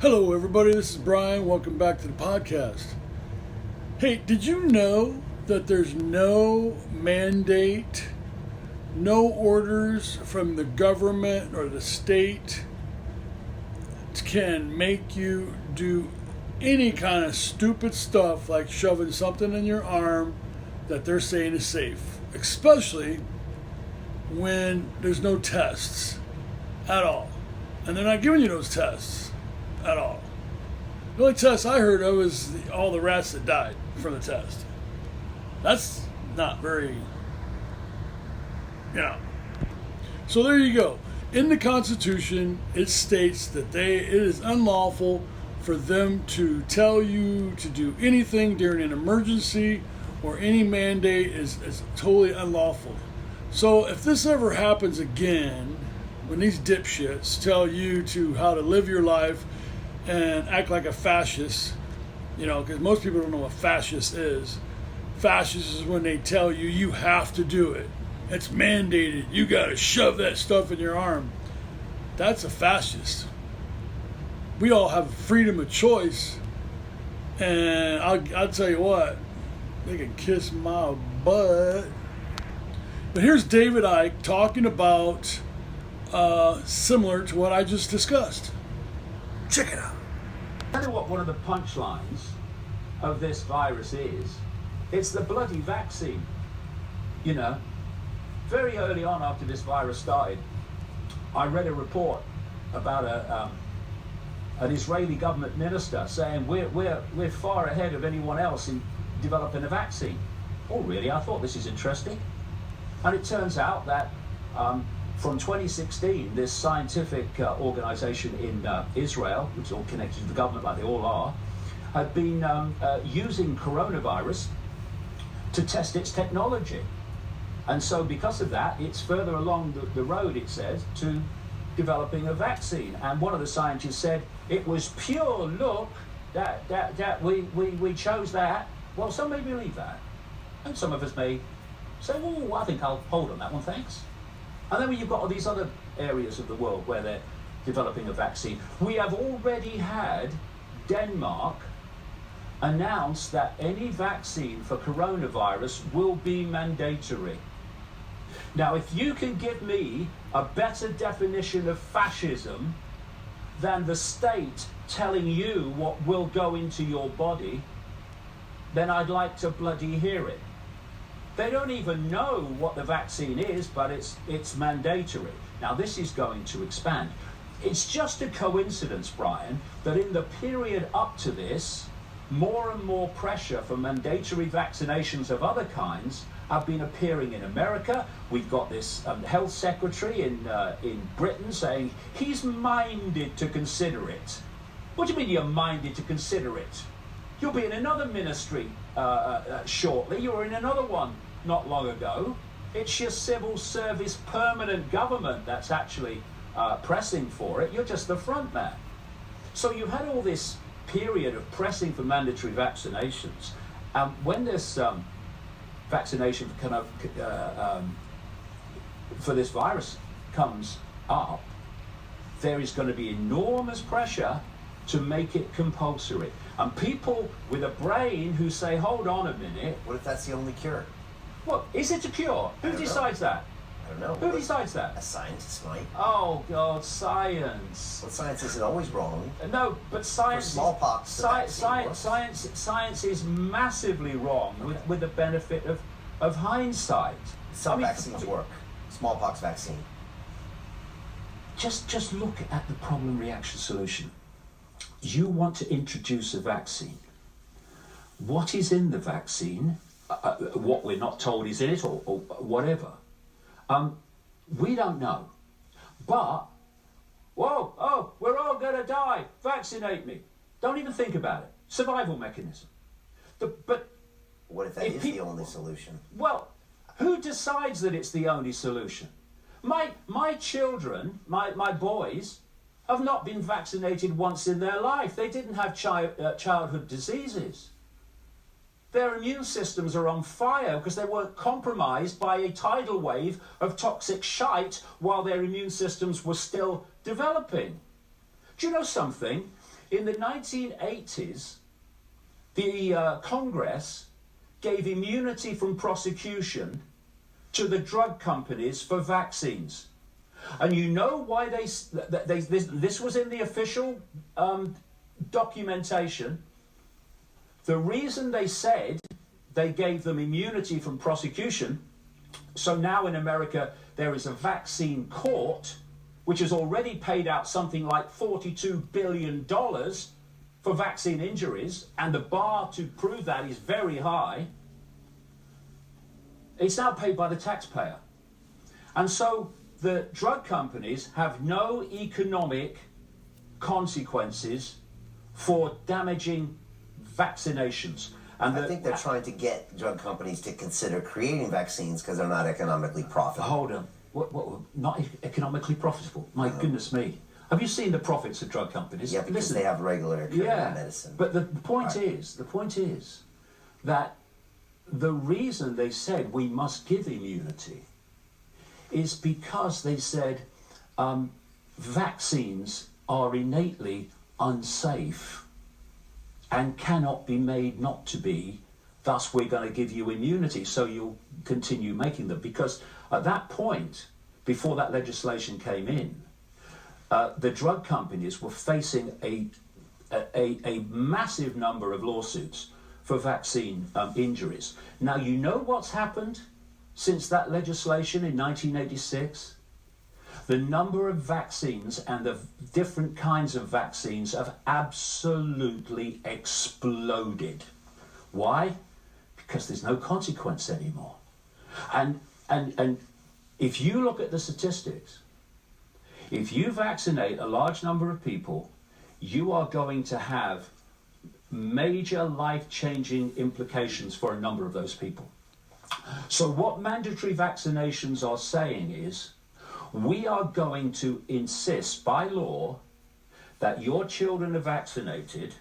Hello, everybody. This is Brian. Welcome back to the podcast. Hey, did you know that there's no mandate, no orders from the government or the state can make you do any kind of stupid stuff like shoving something in your arm that they're saying is safe, especially when there's no tests at all. And they're not giving you those tests at all. The only test I heard of is all the rats that died from the test. That's not very, So there you go. In the Constitution, it states that it is unlawful for them to tell you to do anything during an emergency, or any mandate is totally unlawful. So if this ever happens again, when these dipshits tell you how to live your life and act like a fascist, because most people don't know what fascist is. Fascist is when they tell you have to do it. It's mandated. You got to shove that stuff in your arm. That's a fascist. We all have freedom of choice. And I'll tell you what, they can kiss my butt. But here's David Icke talking about similar to what I just discussed. Check it out. I tell you what one of the punchlines of this virus is. It's the bloody vaccine. Very early on after this virus started, I read a report about an Israeli government minister saying we're far ahead of anyone else in developing a vaccine. Oh, really? I thought this is interesting. And it turns out that from 2016, this scientific organization in Israel, which is all connected to the government like they all are, had been using coronavirus to test its technology. And so because of that, it's further along the road, it says, to developing a vaccine. And one of the scientists said, it was pure luck that we chose that. Well, some may believe that. And some of us may say, oh, I think I'll hold on that one, thanks. And then when you've got all these other areas of the world where they're developing a vaccine, we have already had Denmark announce that any vaccine for coronavirus will be mandatory. Now, if you can give me a better definition of fascism than the state telling you what will go into your body, then I'd like to bloody hear it. They don't even know what the vaccine is, but it's mandatory. Now, this is going to expand. It's just a coincidence, Brian, that in the period up to this, more and more pressure for mandatory vaccinations of other kinds have been appearing in America. We've got this health secretary in Britain saying he's minded to consider it. What do you mean you're minded to consider it? You'll be in another ministry shortly. You were in another one not long ago. It's your civil service permanent government that's actually pressing for it. You're just the front man. So you had all this period of pressing for mandatory vaccinations. And when this vaccination for this virus comes up, there is going to be enormous pressure to make it compulsory. And people with a brain who say, hold on a minute. What if that's the only cure? Well, is it a cure? Who decides that? I don't know. Who decides that? A scientist might. Oh, God, science. Well, science isn't always wrong. No, but science... For smallpox, science is massively wrong with the benefit of hindsight. Some vaccines work. Smallpox vaccine. Just look at the problem reaction solution. You want to introduce a vaccine. What is in the vaccine, what we're not told is in it, or whatever, we don't know. But, we're all going to die. Vaccinate me. Don't even think about it. Survival mechanism. But what if that is the only solution? Well, who decides that it's the only solution? My children, my boys, have not been vaccinated once in their life. They didn't have childhood diseases. Their immune systems are on fire because they weren't compromised by a tidal wave of toxic shite while their immune systems were still developing. Do you know something? In the 1980s, the Congress gave immunity from prosecution to the drug companies for vaccines. And you know why this was in the official documentation. The reason they said they gave them immunity from prosecution, so now in America there is a vaccine court which has already paid out something like $42 billion for vaccine injuries, and the bar to prove that is very high. It's now paid by the taxpayer. And so the drug companies have no economic consequences for damaging vaccinations. And I think they're trying to get drug companies to consider creating vaccines because they're not economically profitable. Hold on. What, not economically profitable? My goodness me. Have you seen the profits of drug companies? Yeah, because they have regular medicine. But the point is that the reason they said we must give immunity is because they said vaccines are innately unsafe and cannot be made not to be. Thus, we're going to give you immunity, so you'll continue making them. Because at that point, before that legislation came in, the drug companies were facing a massive number of lawsuits for vaccine injuries. Now, you know what's happened since that legislation in 1986? The number of vaccines and the different kinds of vaccines have absolutely exploded. Why? Because there's no consequence anymore. And if you look at the statistics, if you vaccinate a large number of people, you are going to have major life-changing implications for a number of those people. So what mandatory vaccinations are saying is, we are going to insist by law that your children are vaccinated,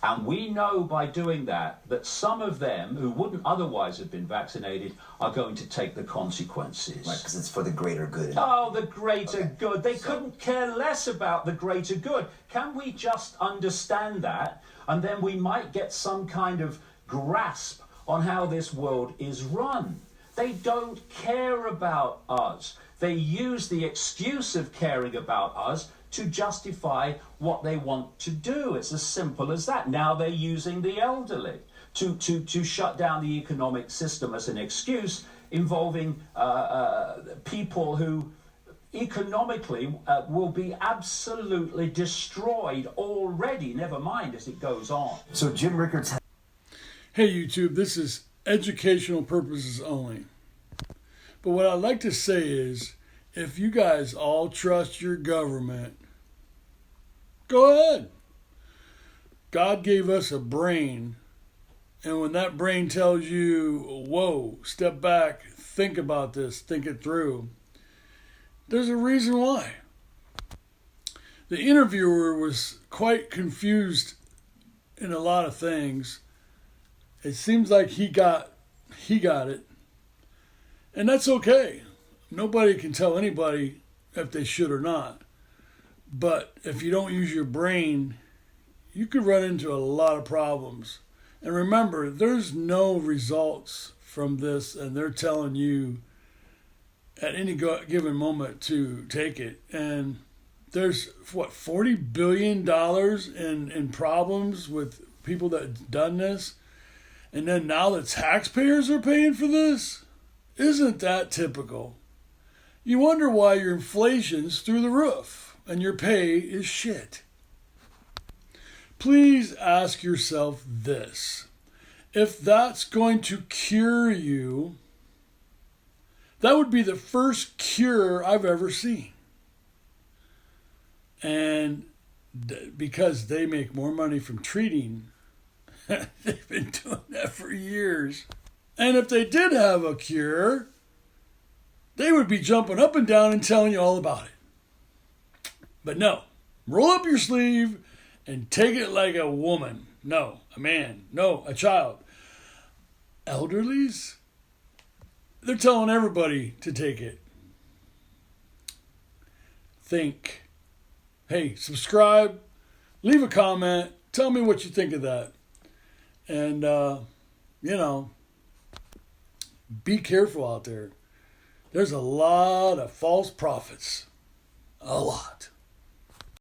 and we know by doing that that some of them who wouldn't otherwise have been vaccinated are going to take the consequences. Right, because it's for the greater good. Oh, the greater good. They couldn't care less about the greater good. Can we just understand that? And then we might get some kind of grasp on how this world is run. They don't care about us. They use the excuse of caring about us to justify what they want to do. It's as simple as that. Now they're using the elderly to shut down the economic system as an excuse, involving people who economically will be absolutely destroyed already, never mind as it goes on. So Jim Rickards... Hey YouTube, this is educational purposes only. But what I'd like to say is, if you guys all trust your government, go ahead. God gave us a brain, and when that brain tells you, whoa, step back, think about this, think it through, there's a reason why. The interviewer was quite confused in a lot of things. It seems like he got it. And that's okay. Nobody can tell anybody if they should or not. But if you don't use your brain, you could run into a lot of problems. And remember, there's no results from this, and they're telling you at any given moment to take it. And there's, $40 billion in problems with people that have done this. And then now the taxpayers are paying for this? Isn't that typical? You wonder why your inflation's through the roof and your pay is shit. Please ask yourself this. If that's going to cure you, that would be the first cure I've ever seen. And because they make more money from treating, they've been doing that for years. And if they did have a cure, they would be jumping up and down and telling you all about it. But no, roll up your sleeve and take it like a woman. No, a man. No, a child. Elderlies, they're telling everybody to take it. Think. Hey, subscribe, leave a comment. Tell me what you think of that. And, be careful out there. There's a lot of false prophets. A lot.